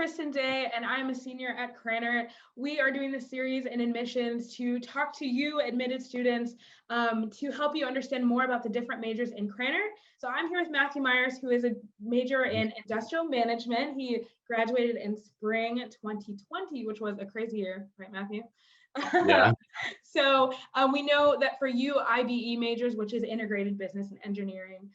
Kristen Day, and I'm a senior at Cranert. We are doing this series in admissions to talk to you, admitted students, to help you understand more about the different majors in Cranert. So I'm here with Matthew Meyers, who is a major in industrial management. He graduated in spring 2020, which was a crazy year, right, Matthew? Yeah. So we know that for you, IBE majors, which is integrated business and engineering,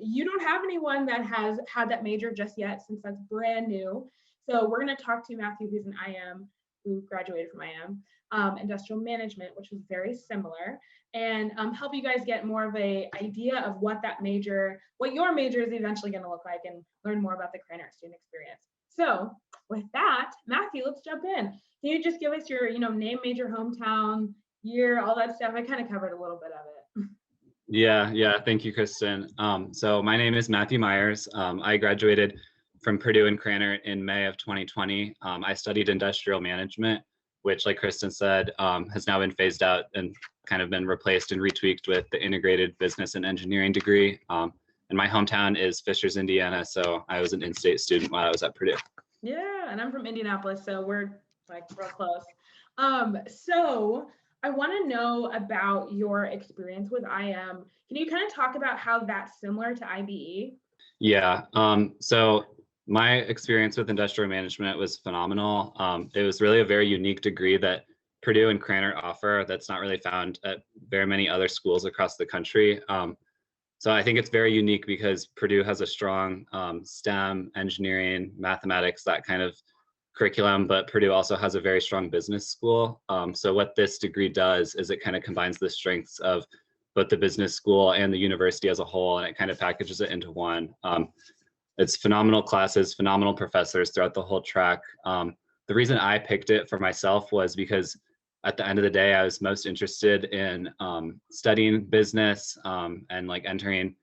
you don't have anyone that has had that major just yet, since that's brand new. So we're going to talk to Matthew, who's an IM, who graduated from IM, industrial management, which was very similar, and help you guys get more of an idea of what that major, what your major is eventually going to look like, and learn more about the Cranert student experience. So with that, Matthew, let's jump in. Can you just give us your, name, major, hometown, year, all that stuff? I kind of covered a little bit of it. Yeah. Thank you, Kristen. So my name is Matthew Meyers. I graduated from Purdue and Cranert in May of 2020. I studied industrial management, which, like Kristen said, has now been phased out and kind of been replaced and retweaked with the integrated business and engineering degree. And my hometown is Fishers, Indiana. So I was an in-state student while I was at Purdue. Yeah, and I'm from Indianapolis, so we're like real close. So I want to know about your experience with IM. Can you kind of talk about how that's similar to IBE? Yeah. So my experience with industrial management was phenomenal. It was really a very unique degree that Purdue and Cranert offer that's not really found at very many other schools across the country. So I think it's very unique because Purdue has a strong STEM, engineering, mathematics, that kind of curriculum, but Purdue also has a very strong business school. So what this degree does is it kind of combines the strengths of both the business school and the university as a whole, and it kind of packages it into one. It's phenomenal classes, phenomenal professors throughout the whole track. The reason I picked it for myself was because at the end of the day, I was most interested in studying business and like entering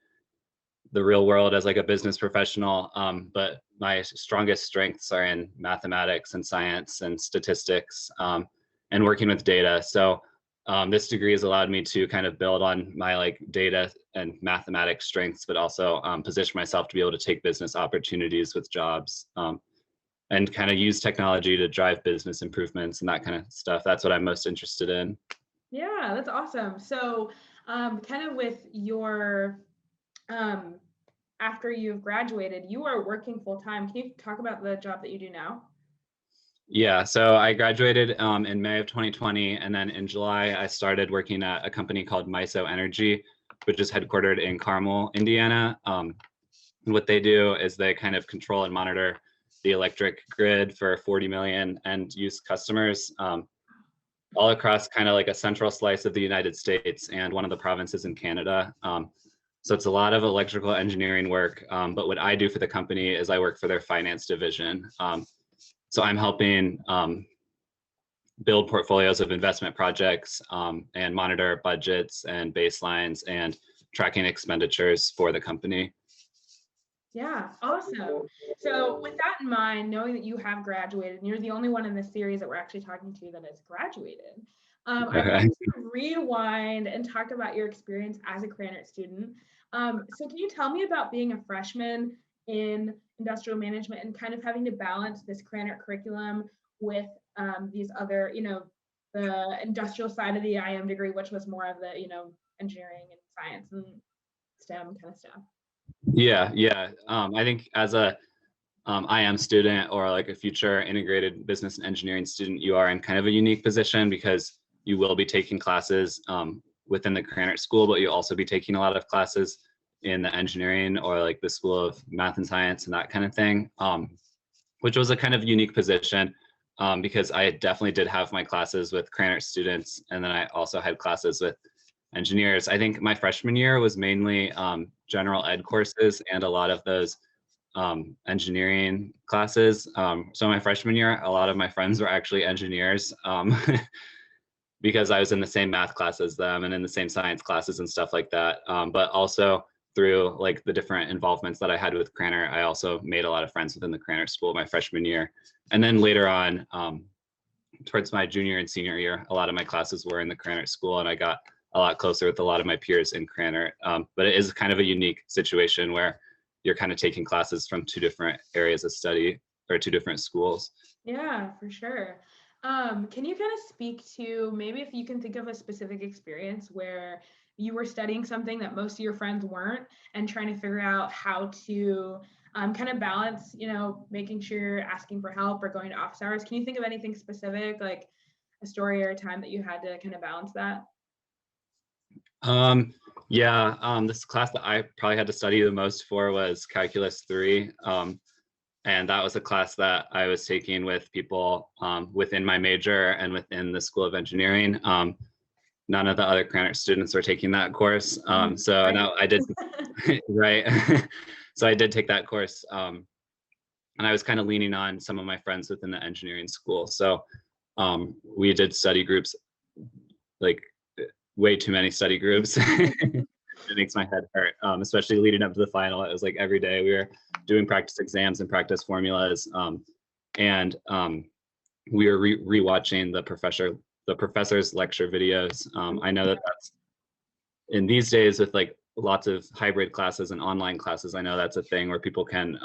the real world as like a business professional. But my strongest strengths are in mathematics and science and statistics and working with data. So this degree has allowed me to kind of build on my like data and mathematics strengths, but also position myself to be able to take business opportunities with jobs and kind of use technology to drive business improvements and that kind of stuff. That's what I'm most interested in. Yeah, that's awesome. So kind of with your, after you've graduated, you are working full time. Can you talk about the job that you do now? Yeah, so I graduated in May of 2020, and then in July, I started working at a company called Meyers Energy, which is headquartered in Carmel, Indiana. And what they do is they kind of control and monitor the electric grid for 40 million end-use customers all across kind of like a central slice of the United States and one of the provinces in Canada. So it's a lot of electrical engineering work, but what I do for the company is I work for their finance division. So I'm helping build portfolios of investment projects and monitor budgets and baselines and tracking expenditures for the company. Yeah, awesome. So with that in mind, knowing that you have graduated, and you're the only one in this series that we're actually talking to that has graduated, I want to rewind and talk about your experience as a Cranert student. So can you tell me about being a freshman in industrial management and kind of having to balance this Cranert curriculum with these other, the industrial side of the IM degree, which was more of the, engineering and science and STEM kind of stuff? Yeah. I think as a IM student or like a future integrated business and engineering student, you are in kind of a unique position because you will be taking classes within the Cranert school, but you'll also be taking a lot of classes in the engineering or like the School of Math and Science and that kind of thing, which was a kind of unique position because I definitely did have my classes with Cranert students, and then I also had classes with engineers. I think my freshman year was mainly general ed courses and a lot of those engineering classes. So my freshman year, a lot of my friends were actually engineers because I was in the same math class as them and in the same science classes and stuff like that. But also through like the different involvements that I had with Cranert, I also made a lot of friends within the Cranert school my freshman year. And then later on, towards my junior and senior year, a lot of my classes were in the Cranert school, and I got a lot closer with a lot of my peers in Cranert. But it is kind of a unique situation where you're kind of taking classes from two different areas of study. two different schools. Yeah, for sure. Can you kind of speak to maybe if you can think of a specific experience where you were studying something that most of your friends weren't and trying to figure out how to kind of balance, making sure you're asking for help or going to office hours? Can you think of anything specific, like a story or a time that you had to kind of balance that? This class that I probably had to study the most for was Calculus 3. And that was a class that I was taking with people within my major and within the School of Engineering. None of the other Krannert students were taking that course. So Right. now I did, right. So I did take that course. And I was kind of leaning on some of my friends within the engineering school. So we did study groups, like way too many study groups. It makes my head hurt, especially leading up to the final. It was like every day we were doing practice exams and practice formulas, and we were rewatching the professor's lecture videos. I know that that's in these days with like lots of hybrid classes and online classes. I know that's a thing where people can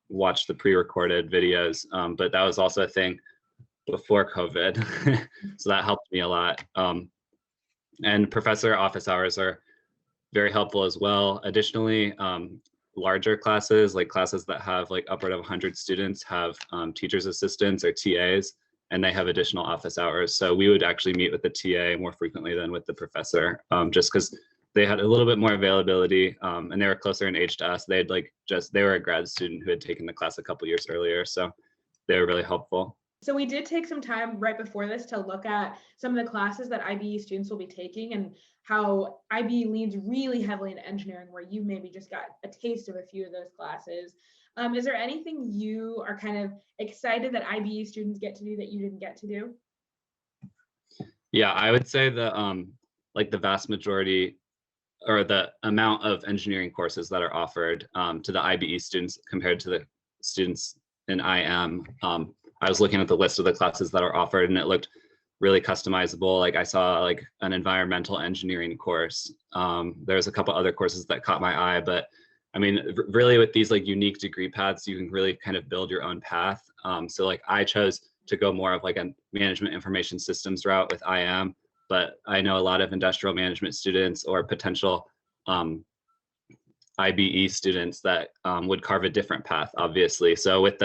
watch the pre-recorded videos, but that was also a thing before COVID, so that helped me a lot. And professor office hours are very helpful as well. Additionally, larger classes, like classes that have like upward of 100 students, have teachers assistants or TAs, and they have additional office hours. So we would actually meet with the TA more frequently than with the professor, just because they had a little bit more availability, and they were closer in age to us. They were a grad student who had taken the class a couple years earlier, so they were really helpful. So we did take some time right before this to look at some of the classes that IBE students will be taking and how IBE leans really heavily into engineering, where you maybe just got a taste of a few of those classes. Is there anything you are kind of excited that IBE students get to do that you didn't get to do? Yeah, I would say the like the vast majority or the amount of engineering courses that are offered to the IBE students compared to the students in IM. I was looking at the list of the classes that are offered and it looked really customizable. Like I saw like an environmental engineering course. There's a couple other courses that caught my eye, but I mean, really with these like unique degree paths, you can really kind of build your own path. So like I chose to go more of like a management information systems route with IM, but I know a lot of industrial management students or potential IBE students that would carve a different path, obviously. So with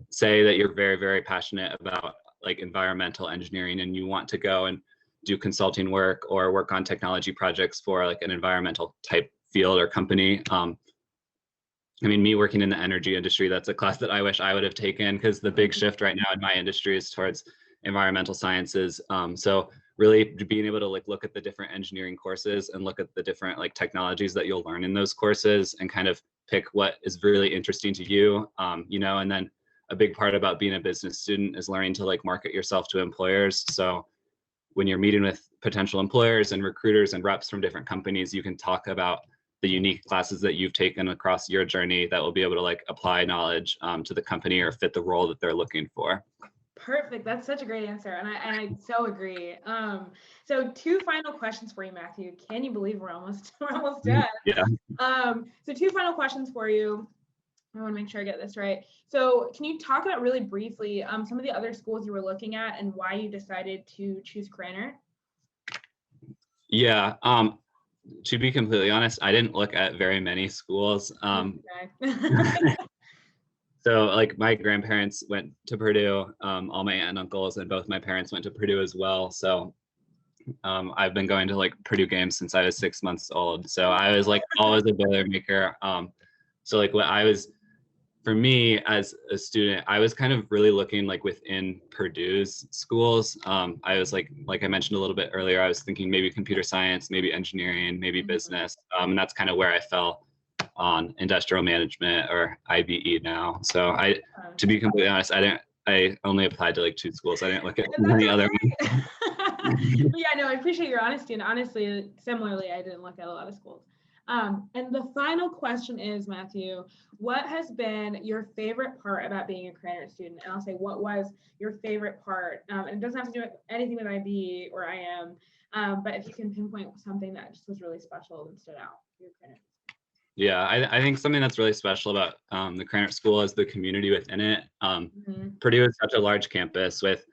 say that you're very, very passionate about like environmental engineering and you want to go and do consulting work or work on technology projects for like an environmental type field or company. I mean, me working in the energy industry, that's a class that I wish I would have taken because the big shift right now in my industry is towards environmental sciences. So really being able to like look at the different engineering courses and look at the different like technologies that you'll learn in those courses and kind of pick what is really interesting to you, and then a big part about being a business student is learning to like market yourself to employers. So when you're meeting with potential employers and recruiters and reps from different companies, you can talk about the unique classes that you've taken across your journey that will be able to like apply knowledge to the company or fit the role that they're looking for. Perfect. That's such a great answer. And I so agree. So 2 final questions for you, Matthew. Can you believe we're almost done? Yeah. So 2 final questions for you. I want to make sure I get this right. So can you talk about really briefly some of the other schools you were looking at and why you decided to choose Krannert? Yeah. To be completely honest, I didn't look at very many schools. So like my grandparents went to Purdue, all my aunt and uncles and both my parents went to Purdue as well. So I've been going to like Purdue games since I was 6 months old. So I was like always a Boilermaker. So like for me as a student, I was kind of really looking like within Purdue's schools. I was like I mentioned a little bit earlier, I was thinking maybe computer science, maybe engineering, maybe business. And that's kind of where I fell on industrial management or IBE now. So to be completely honest, I only applied to like 2 schools. I didn't look at many other ones. Yeah, no, I appreciate your honesty. And honestly, similarly, I didn't look at a lot of schools. And the final question is, Matthew, what has been your favorite part about being a Krannert student? And I'll say, what was your favorite part? And it doesn't have to do with anything with IB or IM, but if you can pinpoint something that just was really special and stood out for your Krannert. Yeah, I think something that's really special about the Krannert School is the community within it. Mhm. Purdue is such a large campus with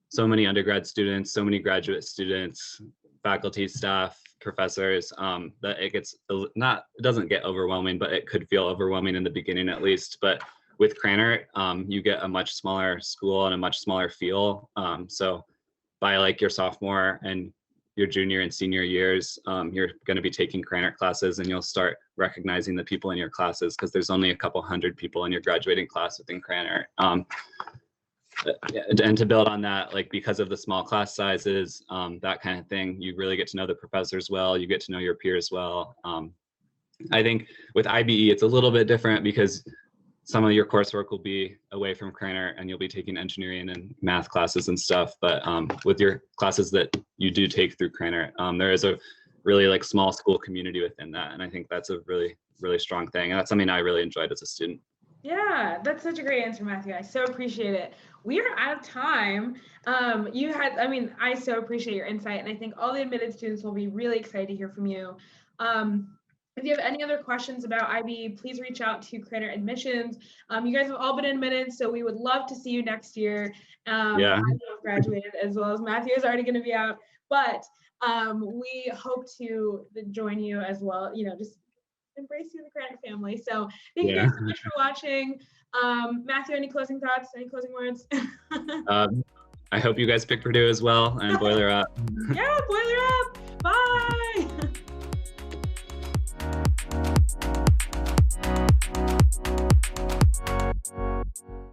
so many undergrad students, so many graduate students, faculty, staff, professors, that it gets not, it doesn't get overwhelming, but it could feel overwhelming in the beginning at least. But with Krannert, you get a much smaller school and a much smaller feel. So by like your sophomore and your junior and senior years, you're going to be taking Krannert classes, and you'll start recognizing the people in your classes because there's only a couple hundred people in your graduating class within Krannert. And to build on that, like because of the small class sizes, that kind of thing, you really get to know the professors well, you get to know your peers well. I think with IBE, it's a little bit different because some of your coursework will be away from Krannert and you'll be taking engineering and math classes and stuff. But with your classes that you do take through Krannert, there is a really like small school community within that. And I think that's a really, really strong thing. And that's something I really enjoyed as a student. Yeah, that's such a great answer, Matthew. I so appreciate it. We are out of time. I so appreciate your insight, and I think all the admitted students will be really excited to hear from you. If you have any other questions about IB, please reach out to Krannert Admissions. You guys have all been admitted, so we would love to see you next year. Yeah. I have graduated, as well as Matthew is already going to be out, but we hope to join you as well. Just embrace you in the Krannert family. So thank you guys so much for watching. Matthew, any closing thoughts? Any closing words? I hope you guys pick Purdue as well and Boiler up. Yeah, Boiler up.